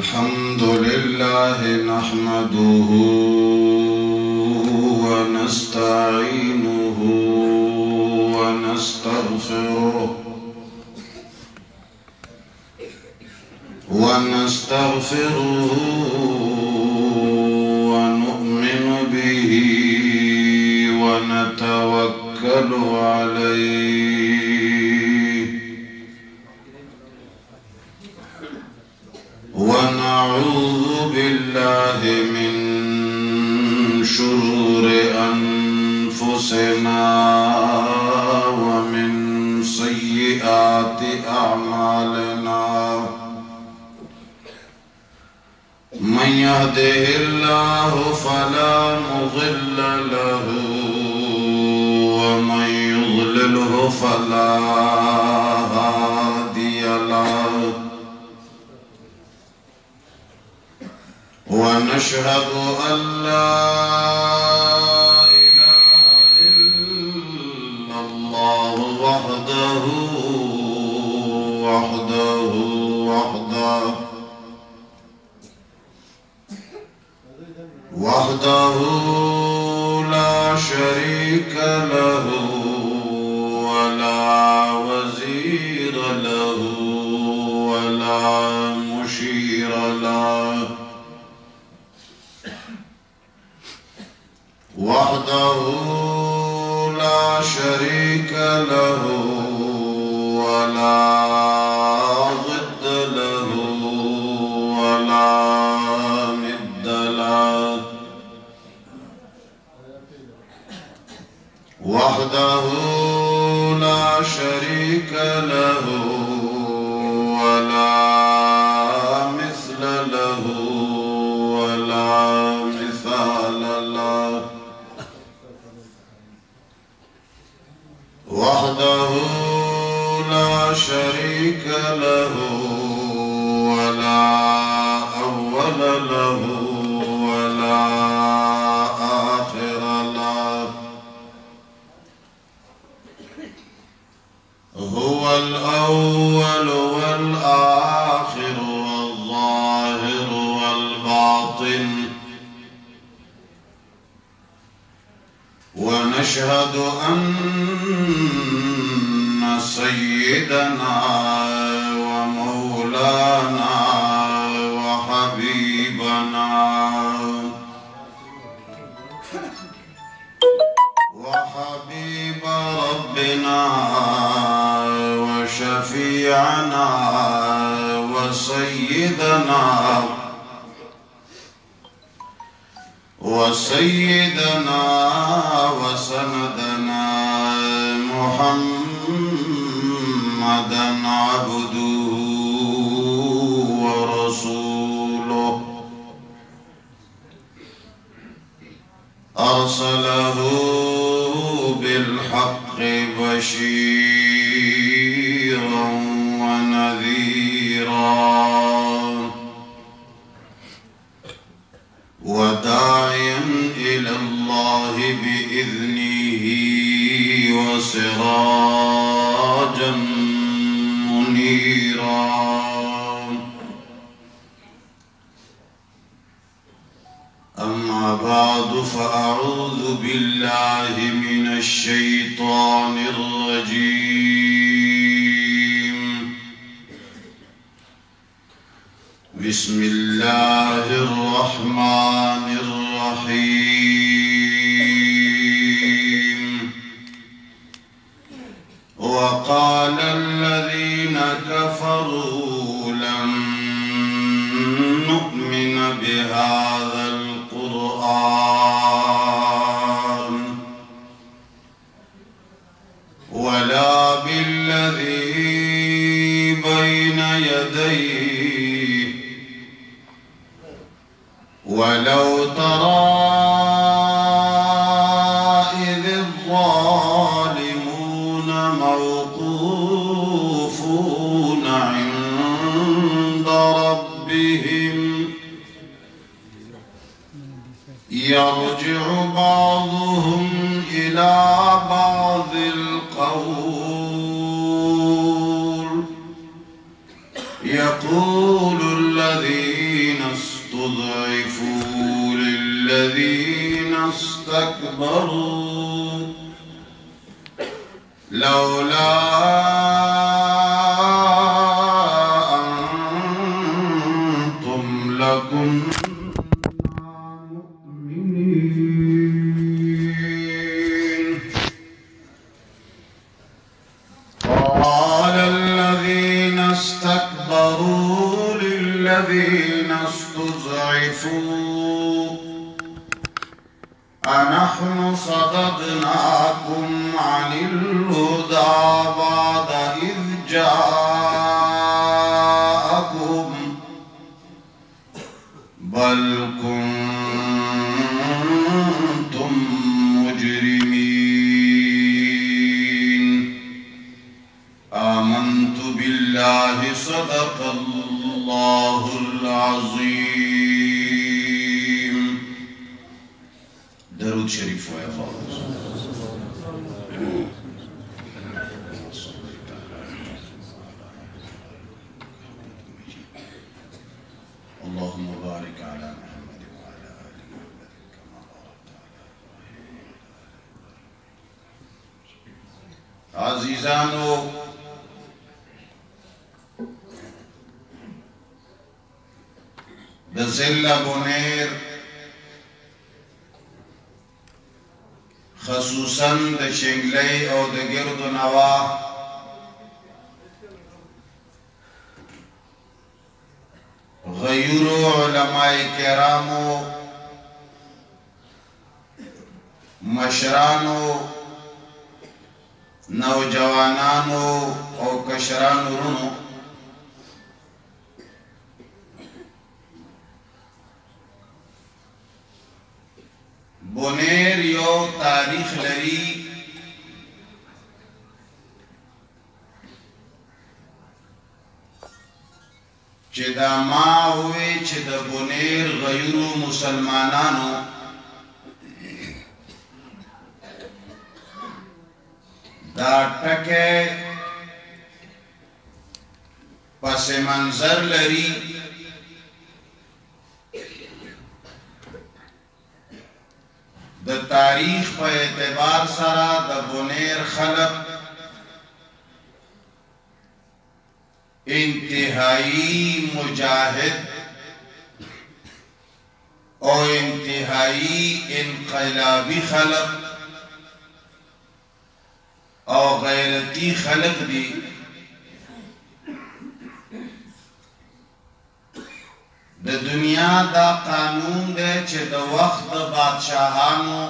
الحمد لله نحمده ونستعينه ونستغفره ونؤمن به ونتوكل عليه ونعوذ بالله من شرور أنفسنا ومن سيئات أعمالنا من يهده الله فلا مضل له ومن يضلله فلا هادي له ونشهد أن لا إله إلا الله وحده لا شريك له ولا وزير له ولا مشير له وحده لا شريك له ولا ضد له ولا ند له وحده لا شريك له ولا مثل له ولا مثال له وحده لا شريك له ولا أول له ولا آخر له هو الأول والآخر والظاهر والباطن ونشهد أن سيدنا ومولانا وحبيبنا وحبيب ربنا وشفيعنا وسيدنا وسندنا محمدا عبده ورسوله أرسله بالحق بشيرا ونذيرا وداعيا إلى الله بإذنه وسراجا منيرا أما بعد فأعوذ بالله من الشيطان الرجيم بسم الله الرحمن الرحيم وقال الذين كفروا لن نؤمن بهذا القرآن ولا بالذي بين يديه ولو ترى إذ الظالمون موقوفون عند ربهم يرجع بعضهم إلى بعض القول يقول الذين استضعفوا للذين استكبروا لولا أنتم لكنا مؤمنين قال الذين استكبروا للذين استضعفوا أنحن صددناكم عن الهدى بعد إذ جاءكم بل كنتم مجرمين آمنت بالله صدق الله العظيم. درود شریف و اللهم بارك على محمد وعلى آل محمد كما باركت على عزیزانو د ضلع بونیر خصوصاً د شنگلی او د گرد و نوا غیور علماء کرامو مشرانو نوجوانانو او کشرانو رونو بونیر یو تاریخ لري چې دا ما وې چې د بونیر غیرو مسلمانانو دا ټکه پس منظر لري د تاریخ په اعتبار سره د بونیر خلق انتہائی مجاہد او انتہائی انقلابی خلق او غیرتی خلق دی د دنیا دا قانون دے چې د وخت د بادشاہانو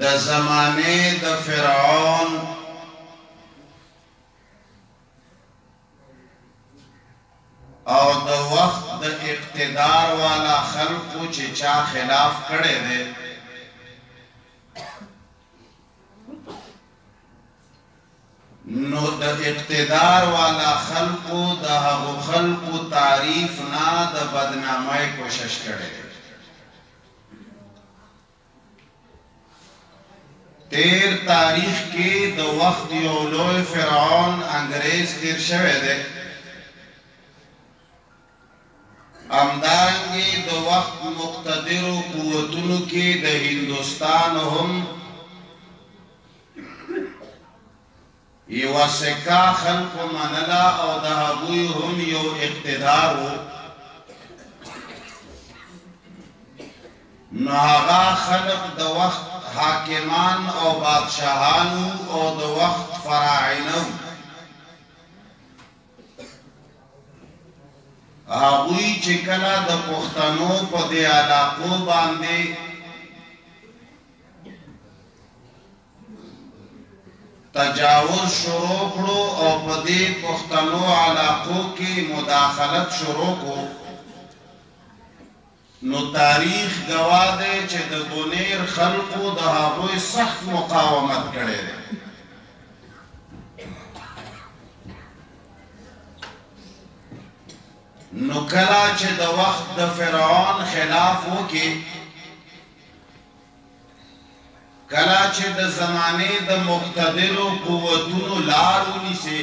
د زمانه د فرعون او د وخت د اقتدار والا خلقو چې چا خلاف کړي دي نو د اقتدار والا خلقو د هغو خلقو تعریف نه د بدنامۍ کوشش کړي تیر تاریخ کې د وخت یو لوی فرعون انګریز تیر شوی دی امدارنگی دو وقت مقتدر و قوتونو کی د هندوستان هم یو سکا خلق منلا او د هغوی هم یو اقتدار نو هغه خلق د وقت حاکمان او بادشاہانو او د وقت فراعنو هغوی چې کله د پښتنو په دې علاقو باندې تجاوز شروع کړو او په دې پښتنو علاقو کې مداخلت شروع کړو نو تاریخ گواه دی چې د بونیر خلقو د هغوی سخت مقاومت کړی دی نو کلا چې د وخت د فرعون خلاف وکي کلا چې د زمانه د مقتدرو قوتونو لار ونیسي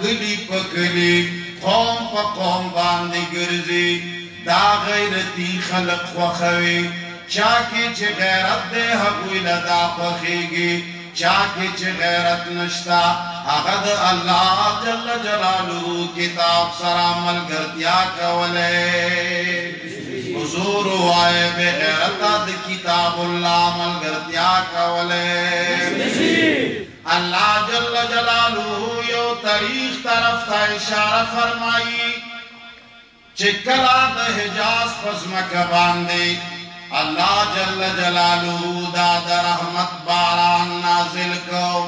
کلی پا کلی قوم پا قوم باندی گرزی دا غیرتی خلق خوخوی چاکی چه غیرت دے حقوی لدا خوخیگی چاکی چه غیرت نشتا اغد اللہ جل جلالو کتاب سرامل گردیا کولے حضور آئے بے غیرتا دی کتاب اللہ مل گردیا کولے اللہ جل جلالو یو تاریخ طرف تا اشارہ فرمائی چکلا دا حجاز پزمک باندے اللہ جل جلالو دا رحمت باران نازل کو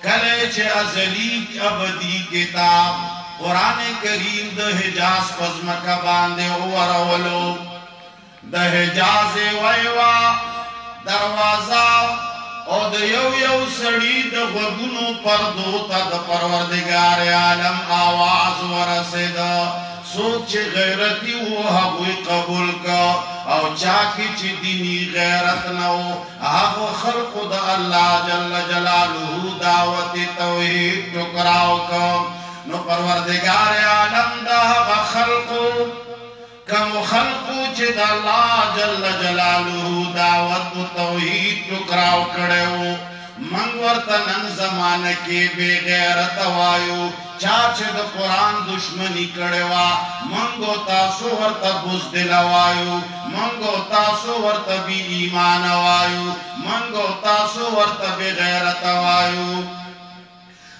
کلے چے ازلی ابدی کتاب قرآن کریم دا حجاز پزمک باندے ورولو دا حجاز ویوا دروازہ او دا یو سڑی دا غگونو پردو تا دا پروردگار عالم آواز ورسد سوک چه غیرتی و حقوی قبول کا او چاکی چه دینی غیرت نو آغو خلق دا اللہ جل جلالہ دعوت توحید ٹکراو کا نو پروردگار عالم دا آغا خلقو کم خلقو چه دا اللہ جل جلالہ دعوت توحید ٹکراو کڑیو منگ ورطنن زمانہ کی بے غیرت وایو چاچے دا قرآن دشمنی کڑیوا منگو تاسو ورطا بزدل وایو منگو تاسو ورطا بی ایمان وایو منگو تاسو ورطا بے غیرت وایو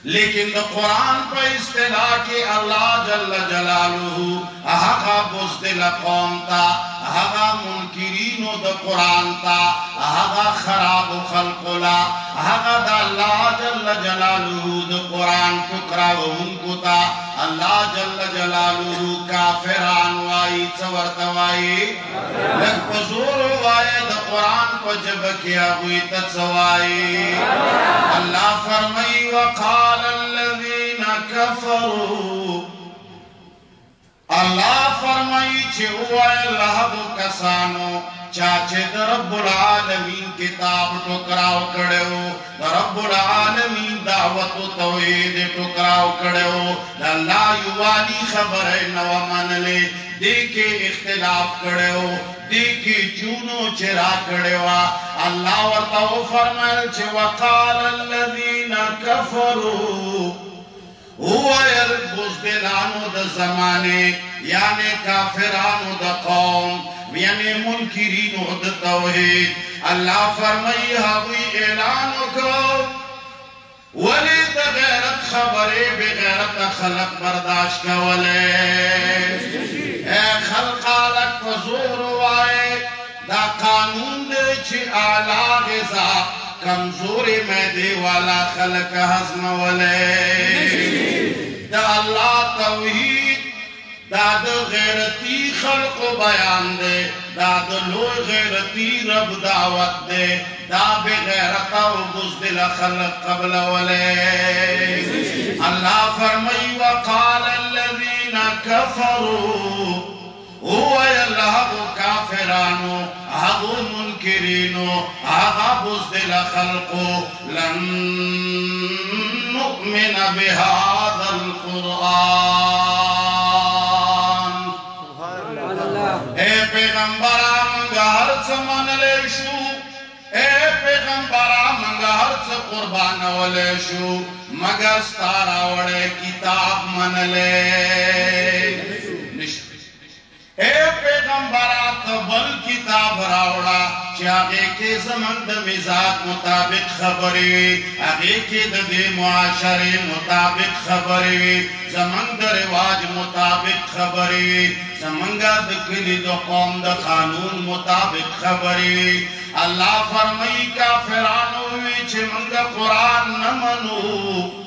لیکن دا قرآن پہ اصطلاح کی اللہ جل جلالہ آغا بزدل قوم تا آغا منکرینو دا قرآن تا آغا خراب خلقلا آغا دا اللہ جل جلالہ دا قرآن ٹکرا وہنکو تا اللہ جل جلالہ کافران وائی چورتوائی لگ پزور وائی دا قرآن پہ جب کیا ہوئی تچوائی اللہ فرمائی وقال الذین کفروا اللہ فرمائی چھے ہوئے اللہ دو کسانو چاچے در رب العالمین کتاب ٹکراو کڑے ہو در رب العالمین دعوت و توحید ٹکراو کڑے ہو اللہ یوالی خبر نو من لے دیکھے اختلاف کڑے ہو دیکھے چونو چرا کڑے ہو اللہ ورطاو فرمائل چھے وقال الذین کفروا ہوئے بزدلانو دا زمانے یعنی کافرانو دا قوم یعنی منکرینو دا توحید اللہ فرمائی ہوئی اعلانو کو ولی دا غیرت خبرے بغیرت خلق برداشت کا ولی اے خلق آلک وزور وائے دا قانون دے چی آلہ غزا کمزوری میں دے والا خلق حضم ولے دا اللہ توحید دا دا غیرتی خلق بیان دے دا دا لو غیرتی رب دعوت دے دا بغیرتا و بزدل خلق قبل ولے اللہ فرمائی وقال الذین کفروا ہوئے اللہ کو کافرانو آغو منکرینو آغا بزدل خلقو لن نؤمن بهذا القرآن اے پیغمبر آمنگا ہرچ من لیشو اے پیغمبر آمنگا ہرچ قربان ولیشو مگر ستارا وڑے کتاب من لے اے پیغمبرات بل کتاب راوڑا چاہے کے زمن دا مزاج مطابق خبری آگے کے دے معاشرے مطابق خبری زمن دا رواج مطابق خبری زمنگا دکلی دا قوم دا قانون مطابق خبری اللہ فرمائی کافرانو ویچے منگا قرآن نمنو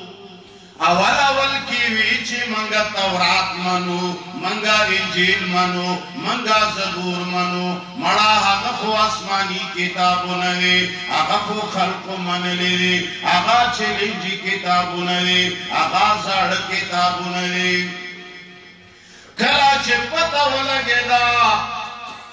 اول کی ویچی منگا تورات منو منگا انجیل منو منگا زبور منو مڑا آگا خو آسمانی کتابو نوی آگا خو خلق من لیوی آگا چلنجی کتابو نوی آگا زاڑ کتابو نوی کلا چھ پتا ہو لگے دا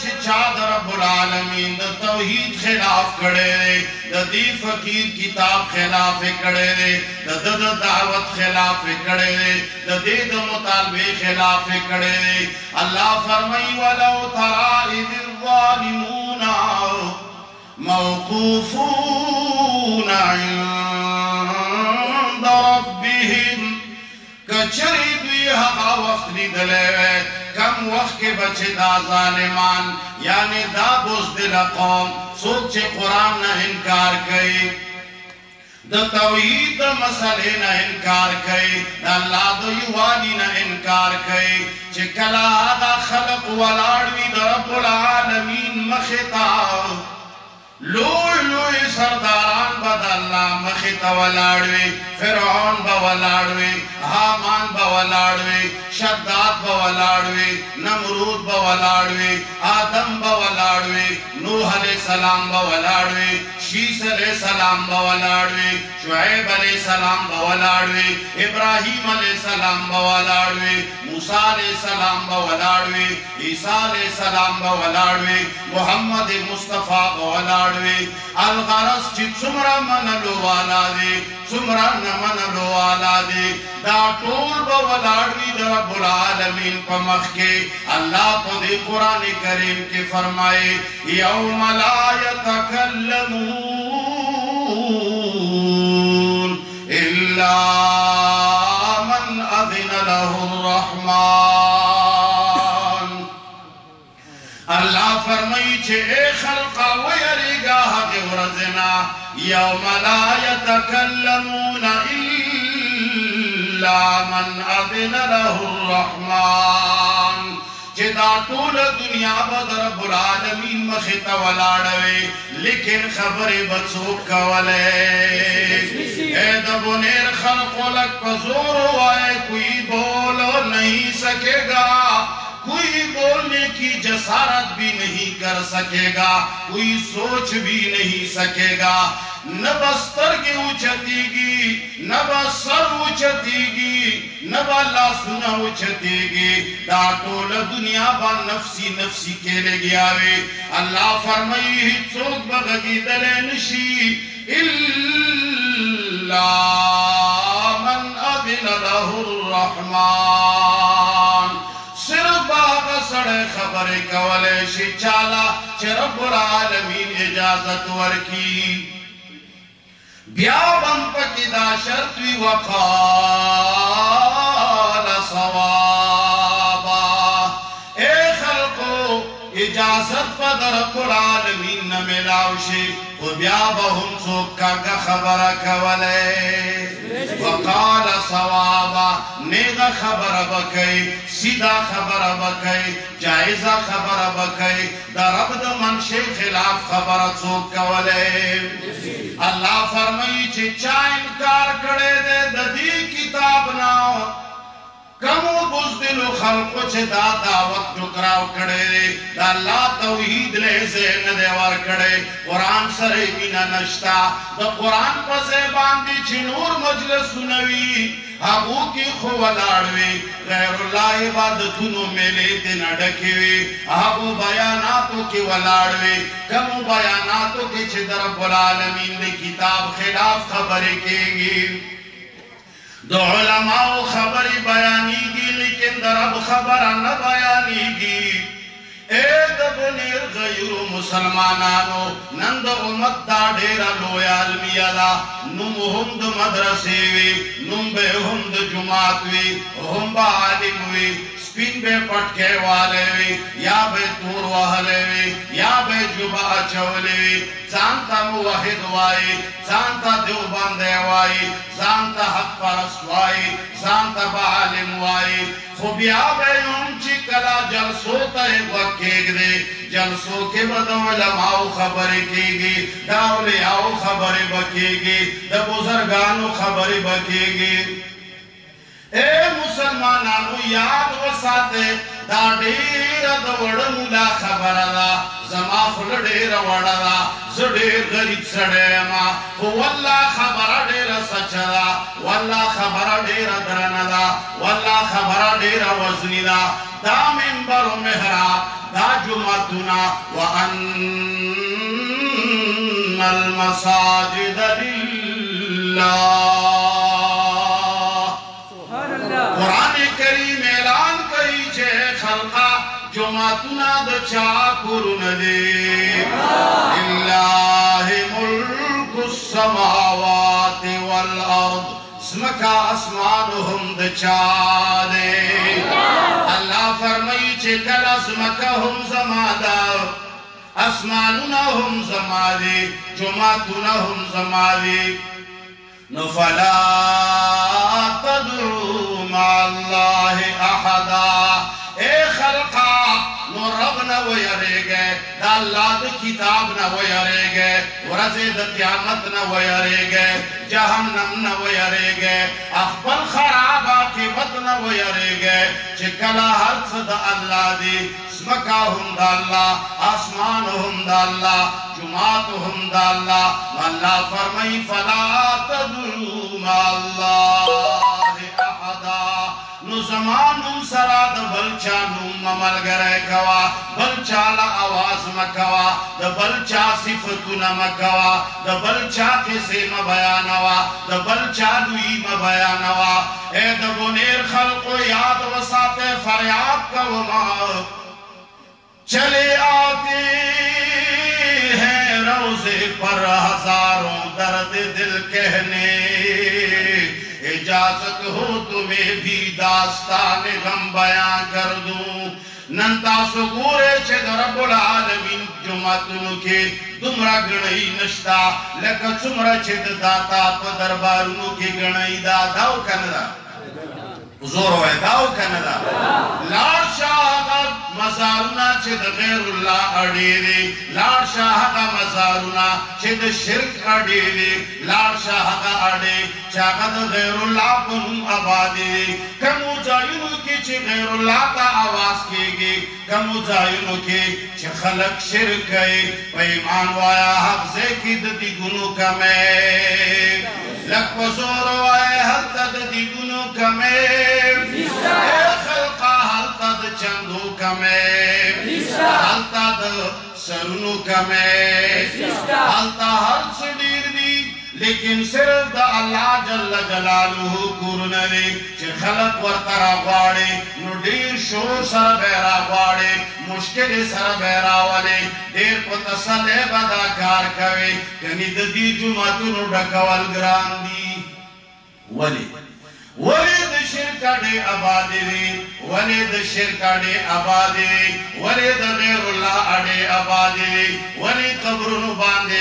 چی چاد رب العالمین دا توحید خلاف کڑے دے دا دی فقیر کتاب خلاف کڑے دے دا دعوت خلاف کڑے دے دا دا مطالبے خلاف کڑے دے اللہ فرمائی وَلَوْ تَرَا إِذِ الظَّالِمُونَ موقوفون عند ربهم کچری دوی ہا وقت لیدلے کم وقت کے بچے دا ظالمان یعنی دا بزدل قوم سوچ قرآن نہ انکار کئی دا توحید دا مسئلے نہ انکار کئی دا اللہ دا یوالی نہ انکار کئی چکلا آدھا خلق والاڑوی دا رب العالمین مخطاب لوی سرداران بد اللہ مخیطا ولاڑوی فرعون با ولاڑوی حامان با ولاڑوی شداد با ولاڑوی نمرود با ولاڑوی آدم با ولاڑوی نوح علیہ السلام با ولاڑوی شیس علیہ السلام با ولاڑوی شعیب علیہ السلام با ولاڑوی ابراہیم علیہ السلام با ولاڑوی موسیٰ علیہ السلام با ولاڑوی عیسیٰ علیہ السلام با ولاڑوی محمد مصطفیٰ با ولاڑوی الغرس چی سمرا منلو والا دی سمرا نمنلو والا دی دا طول با ولاڑوی دا رب العالمین پا مخ کے اللہ پا دی قرآن کریم کے فرمائے یوم لا یتکلمون الا من اذن له الرحمن اللہ فرمائی چھے اے خلقا ویریگا حق ورزنا یوم لا یتکلمون الا من اذن له الرحمن چھے دا طول دنیا با رب العالمین مخیط ولاڑوے لیکن خبر بچوک کولے اے دبونیر خلق لک پزور ہوئے کوئی بولو نہیں سکے گا کوئی بولنے کی جسارت بھی نہیں کر سکے گا کوئی سوچ بھی نہیں سکے گا نہ بستر کے اچھتی گی نہ بسر اچھتی گی نہ بالا سنا اچھتی گی ڈاٹول دنیا با نفسی نفسی کے لے گیا وے اللہ فرمائی چوک بغی دلے نشی الا من اذن له الرحمن صرف باغ سڑے خبر کولے شی چالا چھ رب العالمین اجازت ورکی بیابن پکیدہ شرطوی وقال صوابا اے خلقو اجازت پا رب العالمین نمیلاوشی و بیابہم سوکا کا خبر کولے وقال صوابا نیغا خبر بکئی سیدھا خبر بکئی جائزہ خبر بکئی دا رب دا منشے خلاف خبر چوک کولے اللہ فرمائی چھے چا انکار کڑے دے دا دی کتاب ناو کمو بزدل خلقو چھے دا دعوت جکراو کڑے دے دا اللہ توحید لے زین دیوار کڑے قرآن سرے بینا نشتا دا قرآن پسے باندی چھے نور مجلس سنوی ابو کی خوالاروی غیر اللہ عبادتونو میلے دن اڈکیوی ابو بیاناتو کی والاروی کمو بیاناتو کی چھے در رب العالمین دے کتاب خلاف خبریں کے گی دو علماء خبری بیانی گی لیکن در اب خبر نہ بیانی گی اے دبنیر غیر مسلمانانو نند امت دا ڈیرا لوی علمی دا نم ہم دا مدرسے وی نم بے ہم دا جماعت وی ہم با عالم وی سپین بے پٹکے والے وی یا بے تور وحلے وی یا بے جبا چولے وی زانتا موحد وائی زانتا دیوبندے وائی زانتا حق پرست وائی زانتا با عالم وائی خوبیا بے انچی کلا جلسو تا ایک وکیگ دے جلسوں کے بعد علماء خبری کی گی دا اولیاء خبری بکی گی دا بزرگانو خبری بکی گی اے مسلمانانو یاد و ساتے دا ډیر د وړ مولا خبره ده زما خل ډیر وړه ده زه ډیر غریب سړی یم خو والله خبره ډیره سچه ده والله خبره ډیره درنه ده والله خبره ډیره وزني ده دا منبر و محراب دا جمعتنا وان المساجد لله قرآن کریم اعلان کئی چھے خلقا جمعتنا دا چاکرون دے للہ ملک السماوات والارض اسمکا اسمانهم دا چادے اللہ فرمائی چھے کل اسمکا ہم زمادا اسمانونا هم زمادی جمعتونا هم زمادی نفلا تدعو مع اللہ احدا اے خلقا نو رب نہ ویرے گئے دا اللہ دا کتاب نہ ویرے گئے ورزے دا قیامت نہ ویرے گئے جہنم نہ ویرے گئے اخبر خراب عاقبت نہ ویرے گئے چکلا حرف دا اللہ دی اسمکاهم دا اللہ آسمانهم دا اللہ جماعتهم دا اللہ واللہ فرمائی فلا تدعو مع اللہ احدا نو زمانم سرا دا بلچا نوم ملگرے کوا بلچا لا آواز مکوا دا بلچا صفتنا مکوا دا بلچا کسی مبیانوا دا بلچا لوی مبیانوا اے دا بنیر خلق یاد وسات فریاد کوا چلے آتے ہیں روزے پر ہزاروں درد دل کہنے اجازت ہو تمہیں بھی داستان غم بیان کر دوں ننتا سگورے چھے رب العالمین جمعتنو کے دمرا گنئی نشتا لکا چمرا چھے داتا پا دربارنو کے گنئی داو کندہ زور ہوئے داو کندہ لار شاہدہ مزارونا چھے دا غیر اللہ اڑی دی لار شاہدہ مزارونا چھے دا شرک اڑی دی لار شاہدہ اڑی چاہدہ دا غیر اللہ کنم آبادی دی کمو جائنو کی چھے غیر اللہ کا آواز کی گی کمو جائنو کی چھے خلق شرک ہے پہ ایمان وایا حق زیکی دی گنو کمے لک پزور وائے حق دی گنو کمے اے خلقا حلتا دا چندو کمے حلتا دا سرنو کمے حلتا ہر سڈیر دی لیکن صرف دا اللہ جل جلالہ کورنری چھ خلق ورطرہ گواڑے نو دیر شور سر بیرا گواڑے مشکل سر بیرا والے دیر پتسلے بدا کار کوئے کنی دی جمعتو نو ڈکوال گران دی ولی ولید شرکاڑے آبادی دی ولید شرکاڑے آبادی دی ولید غیر اللہ اڑے آبادی دی ولید قبرنو باندے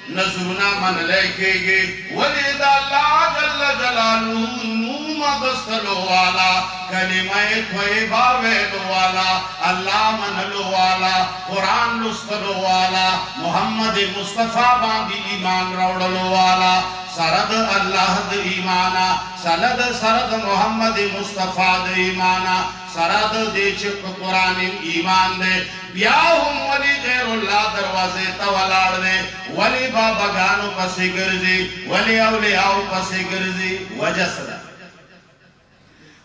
نظرنا من لکھے گے ولید اللہ جل جلالہ نوم دستلو والا کلمہ طیبہ ویلو والا اللہ منلو والا قرآن لستلو والا محمد مصطفیٰ باندی ایمان روڑلو والا سرد اللہ دا ایمانا سرد محمد مصطفیٰ دا ایمانا سرد دے چک قرآن ایمان دے بیاہم ولی غیر اللہ دروازے تولار دے ولی بابا گانو پسی گرزی ولی اولیاؤ پسی گرزی وجہ صدا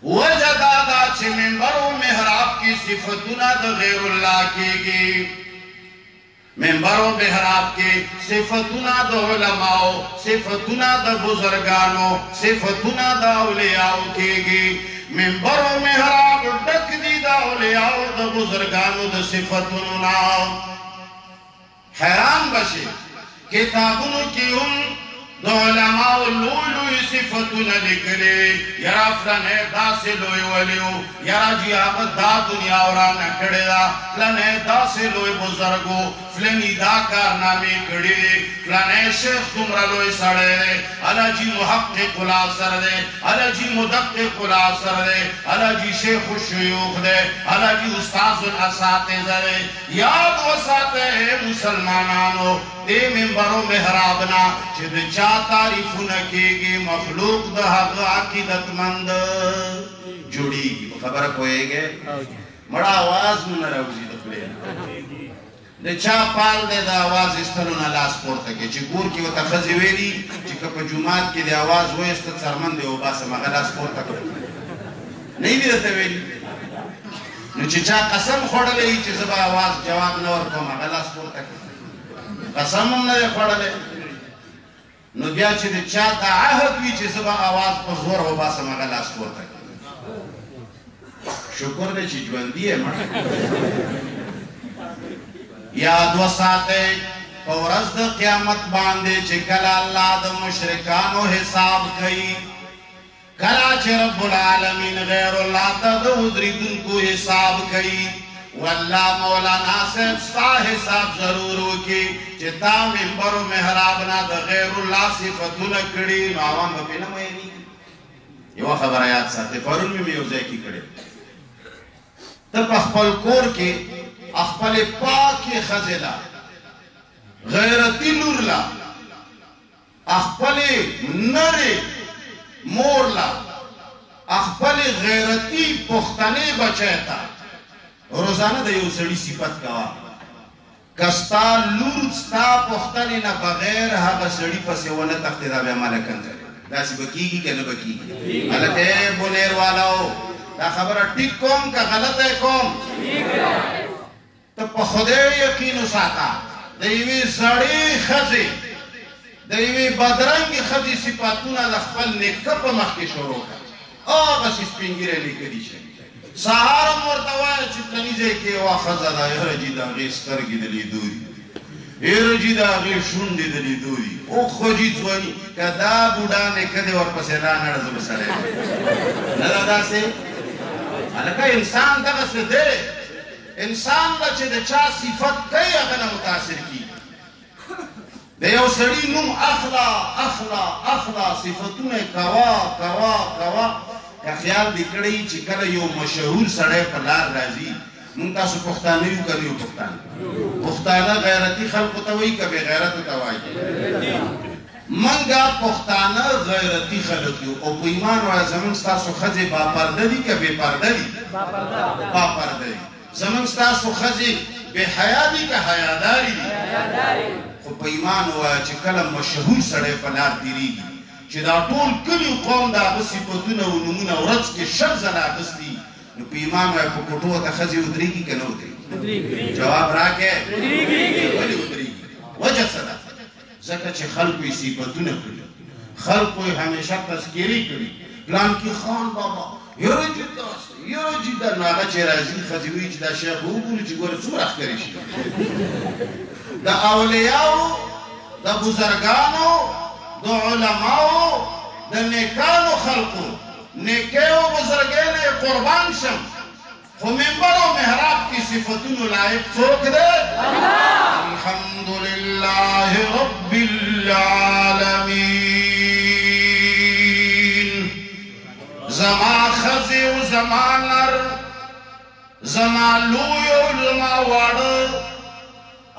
وجہ دادا چھے منبر و محراب کی صفتنا دا غیر اللہ کی گی منبر و محراب کی صفتنا دا علماء صفتنا دا بزرگانو صفتنا دا اولیاء کی گی منبر و محراب ڈک دی دا اولیاء دا بزرگانو دا صفتنا حیران بشے کتابونو کی ہم دا علماء لوی صفتنا لکلے یرا فلنے دا سے لوی ولیو یرا جی آمد دا دنیا اورانا کڑے دا فلنے دا سے لوی بزرگو فلنی دا کارنامی کڑی دے فلنے شیخ تمرا لوی سڑے دے علا جی محقق الاسر دے علا جی مدقق الاسر دے علا جی شیخ الشیوخ دے علا جی استاذ الاساتذہ دے یاد وساتے مسلمانانو دے منبر و محرابنا چھد چا تعریفو نکی گی مخلوق دا حق عقیدت مند جڑی گی خبر کوئے گے مړه آواز مو نه راوځي د خولې نه د چا پال دی د آواز ایستلو نه لاس پورته کړي چې کور کې ورته ښځې ویلي چې که په جومات کې د آواز وایسته څرمن دی وباسم هغه لاس پورته کړه نه یې دي درته ویلي نو چې چا قسم خوړلی چې زه به آواز جواب نه ورکوم هغه لاس پورته کړي قسم هم نه دی خوړلی نو بیا چې د چا دا عهد وي چې زه به آواز په زور وباسم هغه لاس پورته کړي شکر دی چې ژوندي یې مړه یاد وساتئ په ورځ د قیامت باندې چې کله الله د مشرکانو حساب کوي کله چې رب العالمین غیر الله ته د ودرېدونکو حساب کوي والله مولانا صاحب ستا حساب ضرور وکړي چې تا منبر و محراب نه د غیر الله صفتونه کړي نو عوام به پرې نه میینېږي یوه خبره یاد ساتئ پرون مې یو ځای کې کړې ته په خپل کور کې خپلې پاکې ښځې له غیرتي لور له خپلې نرې مور له خپلې غیرتي پښتنې بچی ته روزانه د یو سړي صفت کوه که ستا لور ستا پښتنې نه بغیر هغه سړي پسې ونه تښتې دا بیا ماله کنځلې داسې به کېږي که نه به کېږي هلکه بونیر والاو دا خبره ټیک کوم که غلطه کوم ته په خدای یقین وساته د یوې زړې ښځې د یوې بدرنګې ښځې صفتونه د خپل نیکه په مخ کې شروع کړه هغسې سپین ږیری لیکلي شي سهار هم ورته وایه چې فلاني ځای کې یوه ښځه ده یاره جي د هغې سترګې د لیدو دي یاره جي د هغې شونډې د لیدو دي اوخو جي ځواني که دا بوډا نیکه دی ورپسې رانړه زه به سړی نه ده داسې هلکه انسان دغسې دی انسان له چې د چا صفت کوي هغه نه متاثر کېږي د یو سړي نوم اخله اخله اخله صفتونه یې کوه کوه کوه که خیال دې کړی چې کله یو مشهور سړی په لار راځي مونږ تاسو پښتانه یو که نه یو پښتانه غیرتي خلکو ته وایي که بې غیرتو ته وایي منګه پښتانه غیرتي خلک یو او په ایمان وایه زمونږ ستاسو ښځې باپرده دي که بې پرده دي باپرده دي زمونږ ستاسو ښځې بې حیا دي که حیادارې دي خو په ایمان ووایه چې کله مشهور سړی په لار تېرېږي چې دا ټول کلي قوم د هغه صفتونه او نومونه ورځ کې شل ځله اخیستي نو په ایمان وایه په کوټو ته ښځې ودرېږي که نه ودرېږي جواب راکړئ ولې ودرېږي وجه څه ده ځکه چې خلکو یې صفتونه کړي خلکو یې همیشه تذکیرې کړي پلانکي خان بابا یاره چې داسې یاره چې دا نو هغه چې راځي ښځې وایي چې دا شیخ به وګوري چې ګوره څومره ښکرې شي د اولیاو د بزرګانو د علماو د نیکانو خلقو نیکۍ او بزرګۍ نه قربان شم خو منبر او محراب کې صفتونو لایق څوک دی الحمدلله رب العالمین زما ښځې او زما نر زما لوی او زما واړه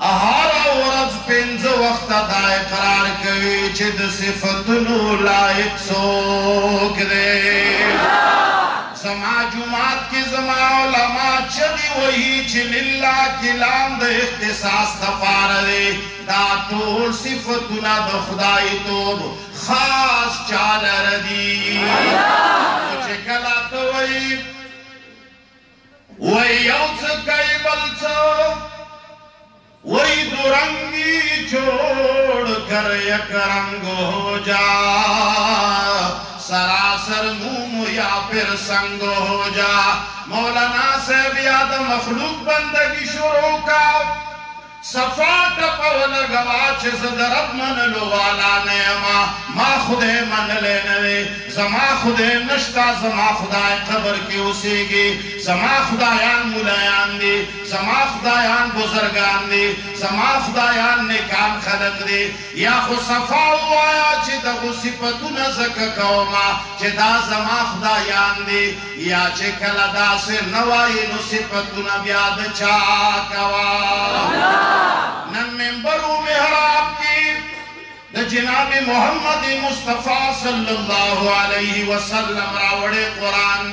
هره ورځ پنځه وخته دا اقرار کوي چې د صفتونو لایق څوک دی زما جومات کې زما علما چغې وهي چې لله کلام د اختصاص دپاره دی دا ټول صفتونه د خدای توب خاص چا لره دي چې کله ته وایي یو څه کوي بل څه وہی دو رنگی چھوڑ کر یک رنگ ہو جا سراسر موم یا پھر سنگ ہو جا مولانا صاحب یاد مخلوق بندگی شروع کا صفا ٹپو لگوا چھ صدرب من لو والا نیما ما خودے من لینے زما خودے نشتا زما خدای قبر کی اسی گی زما خدایان ملایان دی زما خدایان بزرگان دی زما خدایان نیکان خلق دی یا خو صفا ہوایا چھ دغو صفتو نزک کوما چھ دا زما خدایان دی یا چھ کلدا سے نوائی نو صفتو نبیاد چاکوا نن منبر و محراب کی دا جناب محمد مصطفیٰ صلی اللہ علیہ وسلم راوڑے قرآن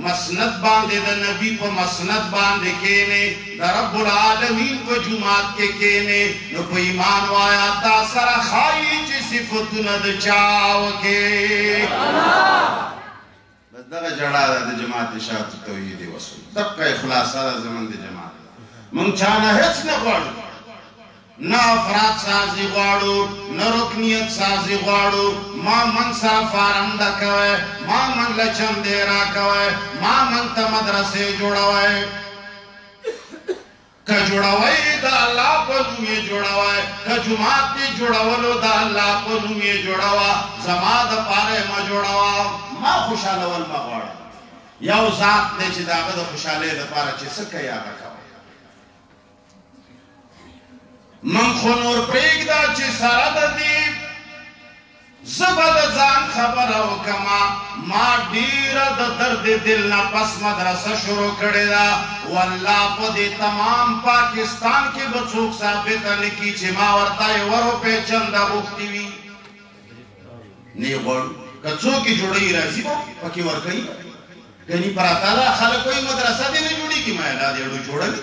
مسند باندې د نبی په مسند باندې کېنه د رب العالمین په جمعات کې کېنه نو په ایمان وایا تا سره خایي چې صفاتونه د چاو کې بس دغه جړه د جماعت شاعت توحید وصول دغه خلاصه زمون د جماعت مونږ چانه هیڅ نه غواړو نه افراد سازی غواړو نه رکنیت سازی غواړو ما من سره فارم ډکوي ما من له چندې راکوي ما من ته مدرسې جوړوي که جوړوي د الله په نوم یې جوړوي که جومات دې جوړولو د الله په نوم یې جوړوه زما دپاره مه جوړوه ما خوشحالول مه غواړم یو ذات دی چې د هغه د خوشحالۍ دپاره چې څه کوي هغه کوه من خو نور پرېږده چې سره د دې زه به د ځان خبره وکړمه ما ډېره د درد دل نه پس مدرسه شروع کړې ده والله په دې تمام پاکستان کې به څوک ثابته نه کړي چې ما ورته یوه روپۍ چنده غوښتې وي نه یې غواړو که څوک یې جوړوي راځي به پکې ورکوي ګنې پراته ده خلک وایي مدرسه دې نه جوړېږي ما دا دې جوړوي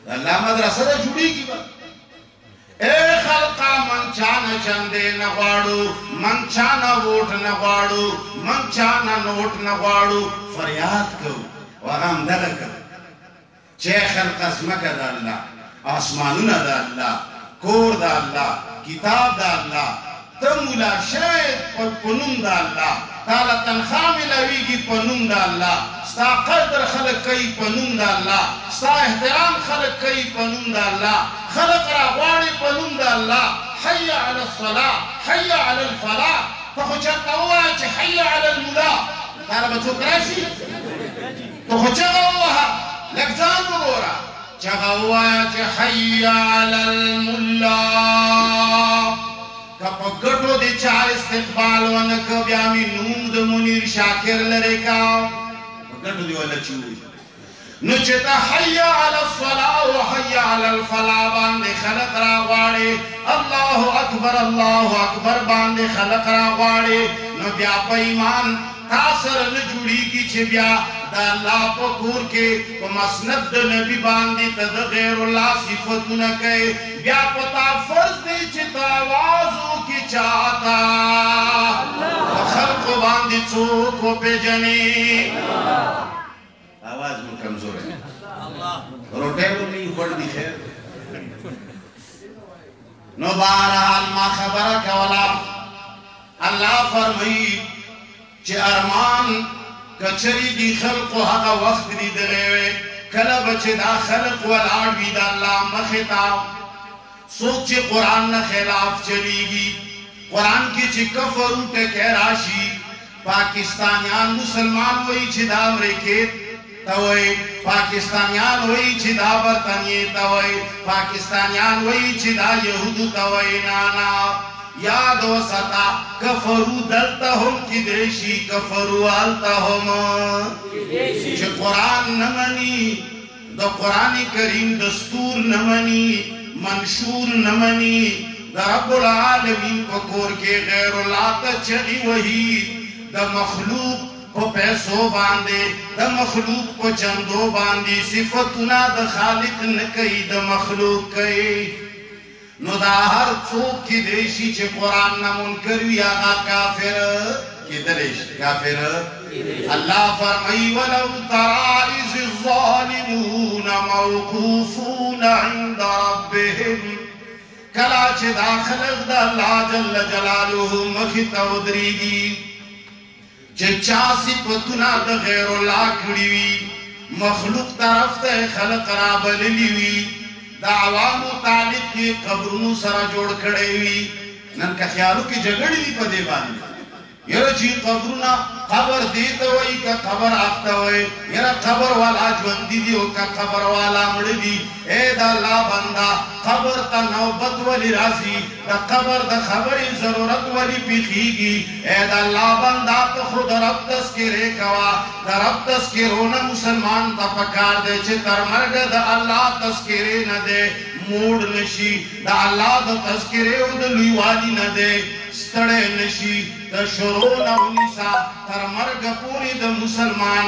د الله مدرسه ده جوړېږي به اے خلقا من چانا چندے نغواڑو من چانا ووٹ نغواڑو من چانا نوٹ نغواڑو فریاد کرو وغام دغا کرو چے خلق اسمکا دا اللہ آسمانون دا اللہ کور دا اللہ کتاب دا اللہ تمولا شاید پر پنون دا اللہ تالا تنخواہ ملاویگی پنون دا اللہ ستا قدر خلق کئی پنون دا اللہ ستا احترام خلق کئی پنون دا اللہ خلق را غواړي په نوم د الله حي على الصلاة حي على الفلاح ته خو چېرته ووایه چې حي على الملا تاله به څوک راشي ته خو چغه ووهه لږ ځان وګوره چغه ووایه چې حي على الملا که په ګټو د چا استقبال ونه که بیا مې نوم د منیر شاکر لرې کا په ګټو دې ولا چې ووایي نو چې ته حي على الصلاة وحي على الفلاح باندې خلق را غواړي الله اکبر باندې خلق را غواړي نو بیا په ایمان تا سره نه جوړېږي چې بیا د الله په کور کې په مسند د نبي باندې ته د غیر الله صفتونه کوي بیا په تا فرض دی چې ته آواز وکړې چاته په خلقو باندې څوک وپېژني آواز میں کمزور ہے روٹے میں نہیں خوڑ دی خیر نو بہرحال ما خبر کولا اللہ فرمائی چه ارمان کچری دی خلق و حقا وقت دی دلے کلا بچے دا خلق والآڑ بی دا اللہ مخطاب سوک چه قرآن نا خلاف چلی گی قرآن کی چه کفرون ٹکے راشی پاکستانیان مسلمان وئی چه دا امریکیت توئی پاکستانیان وئی چی دا برطانیے توئی پاکستانیان وئی چی دا یہودو توئی نانا یاد و ستا کفرو دلتا ہم کی دیشی کفرو آلتا ہم چی قرآن نمانی دا قرآن کریم دستور نمانی منشور نمانی دا رب العالمین پکور کے غیر اللہ تا چگی وحی دا مخلوق په پیسو باندې د مخلوق په چندو باندې صفتونه د خالق نه کوي د مخلوق کوي نو دا هر څوک کیدی شي چې قرآن نه منکر وي هغه کافر کیدلی شي کافر الله فرمایي ولو ترى إذ الظالمون موقوفون عند ربهم کله چې دا خلق د الله جل جلاله مخې ته ودرېږي چې چا صفتونه د غیر الله کړي وي مخلوق طرف ته خلق را بللی وي د عوامو تعلق یې قبرونو سره جوړ کړی وي نن که خیالو کې جګړې دي په دې باندې یره چې قبرونه قبر دې ته وایي که قبر اخته وایي یره قبر والا ژوندي دي او که قبر والا مړه دي اے د الله بنده قبر ته نوبت ولې راځي د قبر د خبرې ضرورت ولې پیښیږي اے د الله بنده ته خو د رب تذکرې کوه د رب تذکرونه مسلمان ته پکار دی چې تر مرګه د الله تذکرې نه دی موړ نشي د الله د تذکرې او د لویوالي نه دی ستړی نشي د شروع نه ونیسه تر مرګه پورې د مسلمان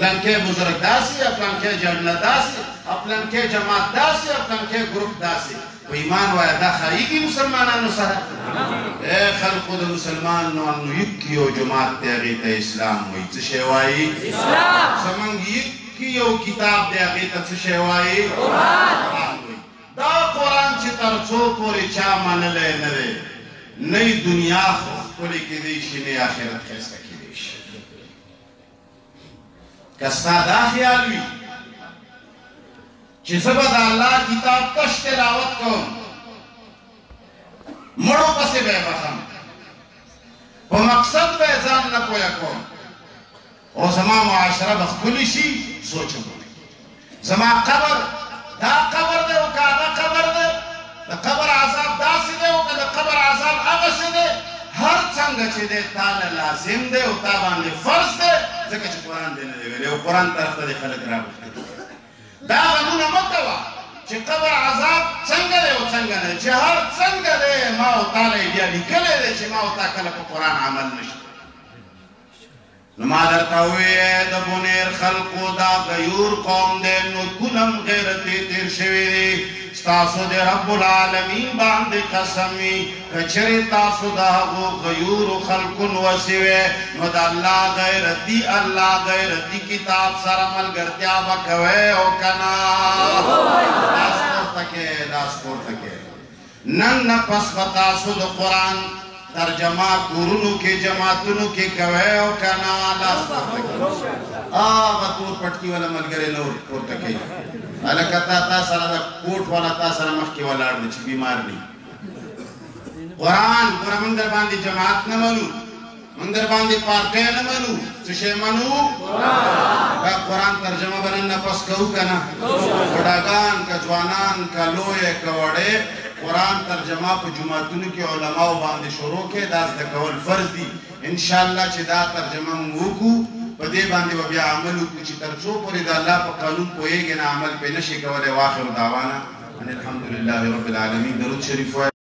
پلانکه بزرگ داسې یا پلانکه جړنه داسې او پلانکه جماعت داسې او پلانکه ګروپ داسې په ایمان وایه دا ښایېږي مسلمانانو سره ای خلقو د مسلمانانو یکي یو جماعت دی هغې ته اسلام وایي څه شی وایي زمونږ یکي یو کتاب دی هغې ته څه شی وایي قرآن وایي دا قرآن چې تر څو پورې چا منلی نه دی نه یې دنیا ښکلې کیدی شي نه یې آخرت ښایسته کیدی شي که ستا دا خیال وي چې زه به د الله کتاب تش تلاوت کوم مړو پسې به یې بخم په مقصد به یې ځان نه پویه کوم او زما معاشره به ښکلې شي سوچ وکړئ زما قبر دا قبر دی او که هغه قبر دی د قبر عذاب داسې دی او که د قبر عذاب هغسې دی هر څنګه چې دی تا له لازم دی او تا باندې فرض دی ځکه چې قرآن دی نه دی ویلی او قرآن طرف ته دی خلک راغوښتي دا غمونه مه کوه چې قبر عذاب څنګه دی او څنګه نه چې هر څنګه دی ما او تا له یې بیا لیکلی دی چې ما او تا کله په قرآن عمل نشته نو ما درته وویې د بونیر خلقو دا غیور قوم دی نو کلم غیرتې تېر شوي دي ستاسو د رب العالمین باندې قسم وي که چېرې تاسو د هغو غیورو خلقو نوسې وې نو د الله غیرتي کتاب سره ملګرتیا به کوئ او که نه دا سپورته کې نن نه پس به تاسو د قرآن ترجمه کورونو کې جماعتونو کې کوئ او که نه لاس پورته کوئ هغه تور پټکي والا ملګری نه پورته کوي هلکه تا سره د کوټ والا تا سره مخکې ولاړ دی چې بیمار دی قرآن ګوره موږ در باندې جماعت نه منو موږ در باندې پارټۍ نه منو څه شی منو دا قرآن ترجمه به نن نه پس کوو که نه بوډاګان که ځوانان که لویې که وړې قرآن ترجمه په جماعتونو کې علماو باندې شروع کې دا زده کول فرض دي انشاءالله چې دا ترجمه موږ وکړو په دې باندې به بیا عمل وکړو چې تر څو پورې د الله په قانون پوهېږې نه عمل پرې نه شي کولی واخر دعوانا ان الحمدلله رب العالمین درود شریف